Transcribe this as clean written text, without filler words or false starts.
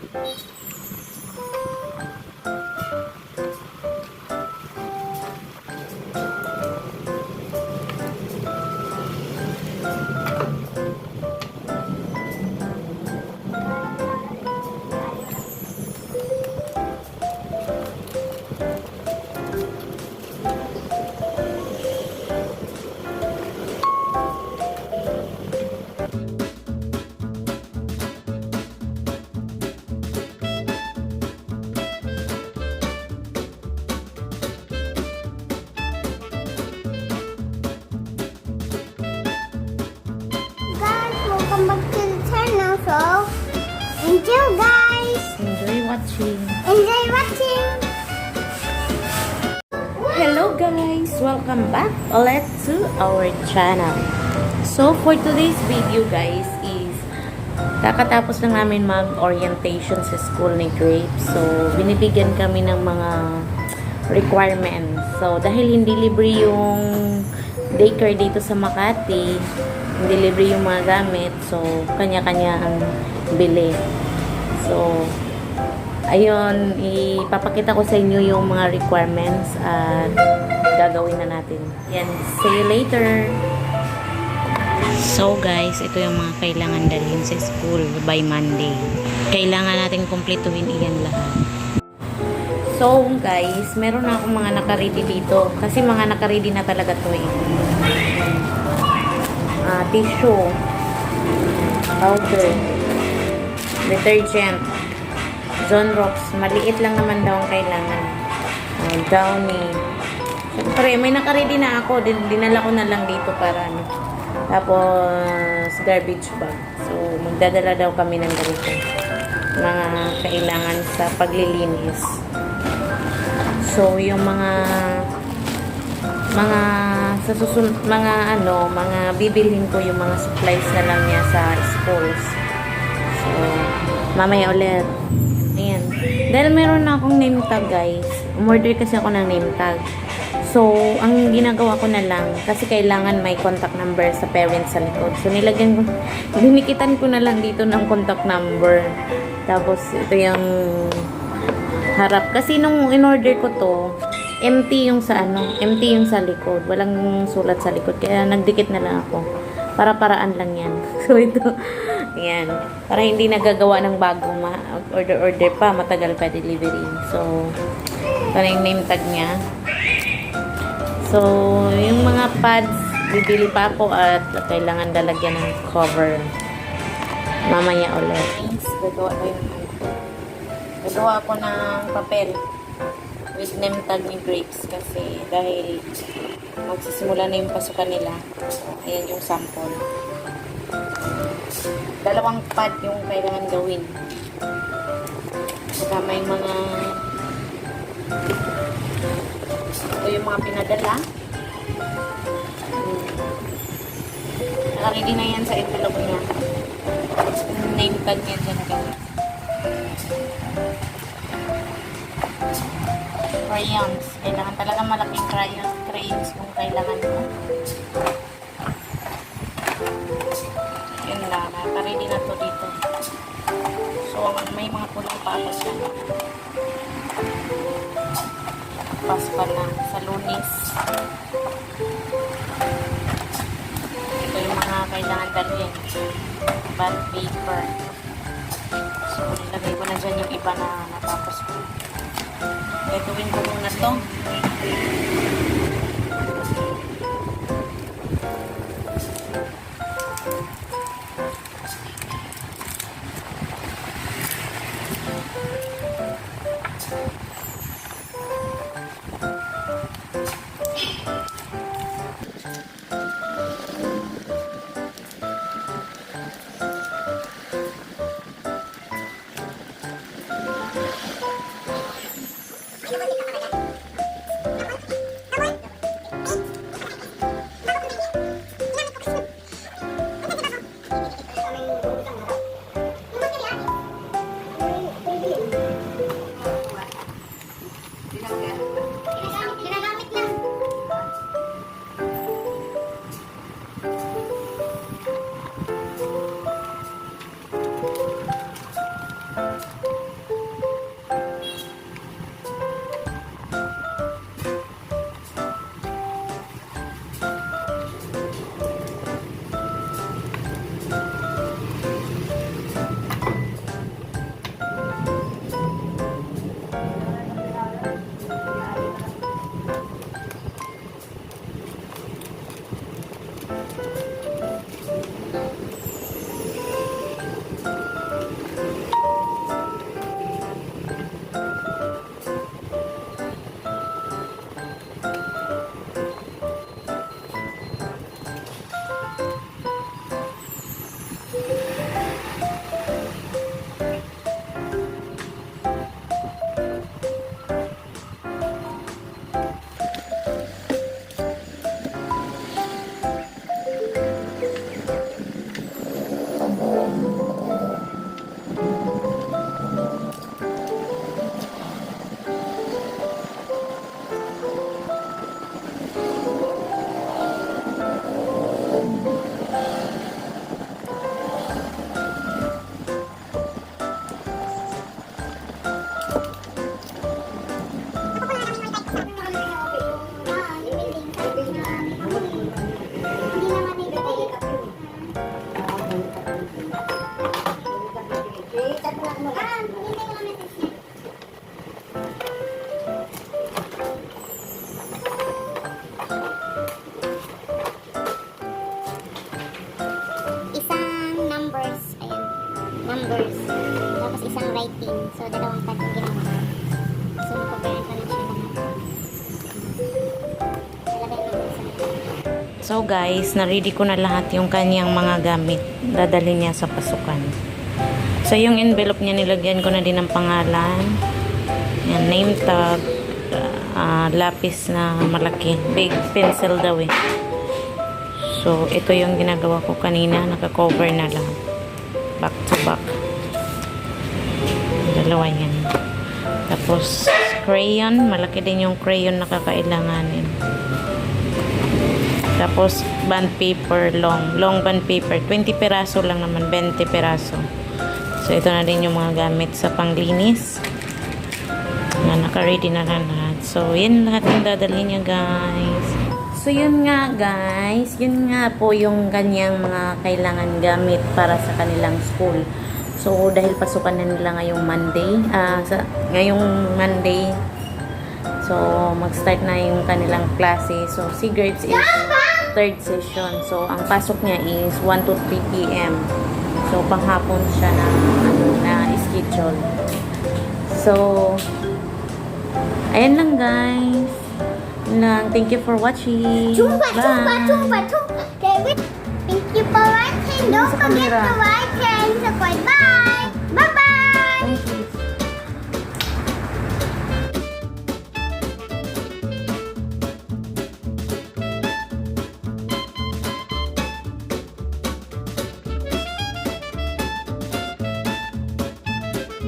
Welcome back to the channel, so enjoy guys! Enjoy watching. Enjoy watching! Hello guys! Welcome back ulit to our channel. So for today's video guys is kakatapos lang namin mag-orientation sa school ni Grape. So binibigyan kami ng mga requirements. So dahil hindi libre yung daycare dito sa Makati, hindi libre yung mga gamit, so kanya-kanya ang bili. So ayun, ipapakita ko sa inyo yung mga requirements at gagawin na natin. Yan, see you later. So guys, ito yung mga kailangan dalhin sa school by Monday. Kailangan natin kumpletuhin iyan lahat. So guys, meron na akong mga naka-ready dito kasi mga naka-ready na talaga to eh. Tissue, powder, detergent, Zonrox, maliit lang naman daw ang kailangan, Downy. Siyempre, may naka-ready na ako, dinala ko na lang dito para ano. Tapos garbage bag, so magdadala daw kami ng ganito, mga kailangan sa paglilinis. So yung mga sa susunod, mga bibilhin ko yung mga supplies na lang niya sa schools. So mamaya ulit. Ayan, dahil meron na akong name tag guys, umorder kasi ako ng name tag. So ang ginagawa ko na lang, kasi kailangan may contact number sa parents sa likod, so nilagyan ko, dinikitan ko na lang dito ng contact number. Tapos ito yung harap, kasi nung in-order ko to, empty yung sa likod, walang sulat sa likod, kaya nagdikit na lang ako, para-paraan lang yan. So ito, yan, para hindi nagagawa ng bago, order pa, matagal pa delivery. So ito na yung name tag niya. So yung mga pads, bibili pa ako at kailangan lalagyan ng cover mamaya ulit. Gagawa ako ng papel with name tag ni Grapes kasi dahil magsisimula na yung pasukan nila. Ayan yung sample. Dalawang pad yung kailangan gawin. Saka may mga ito yung mga pinadala. Nakaready na yan sa envelope niya. Name tag niya dyan guys. Crayons. Kailangan talaga malaking crayons kung kailangan mo. Yun lang. Naka-ready na to dito. So, may mga pulang pa ako siya. Paspa na sa Lunes. Ito yung mga kailangan dalhin. Band paper. So, nilagay ko na dyan yung iba na natapos ko. Gagawin ko muna to. Hindi ko na message niya. Isang numbers, ayan, numbers, tapos isang writing, so dalawang pad yung ginawa. So napabayan ko na siya lahat. Nalagay natin sa So guys, na-ready ko na lahat yung kanyang mga gamit. Dadalhin niya sa pasukan. So yung envelope niya, nilagyan ko na din ng pangalan. Yan, name tag, lapis na malaki. Big pencil daw eh. So ito yung ginagawa ko kanina. Naka-cover na lang. Back to back. Dalawa yan. Tapos crayon. Malaki din yung crayon na kakailanganin. Tapos bond paper, long bond paper. 20 peraso lang naman. 20 peraso. So ito na din yung mga gamit sa panglinis. Na naka-ready na lahat. So yan lahat yung dadalhin niya guys. So yun nga guys. Yun nga po yung kanyang mga kailangan gamit para sa kanilang school. So dahil pasukan na nila ngayong Monday. Ngayong Monday. So mag-start na yung kanilang klase. So si grades is third session. So ang pasok niya is 1 to 3 p.m. So panghapon siya na schedule. So ayan lang guys. Yun lang. Thank you for watching. Chumba. Bye. Okay, thank you for watching. Don't forget to like and subscribe. Bye.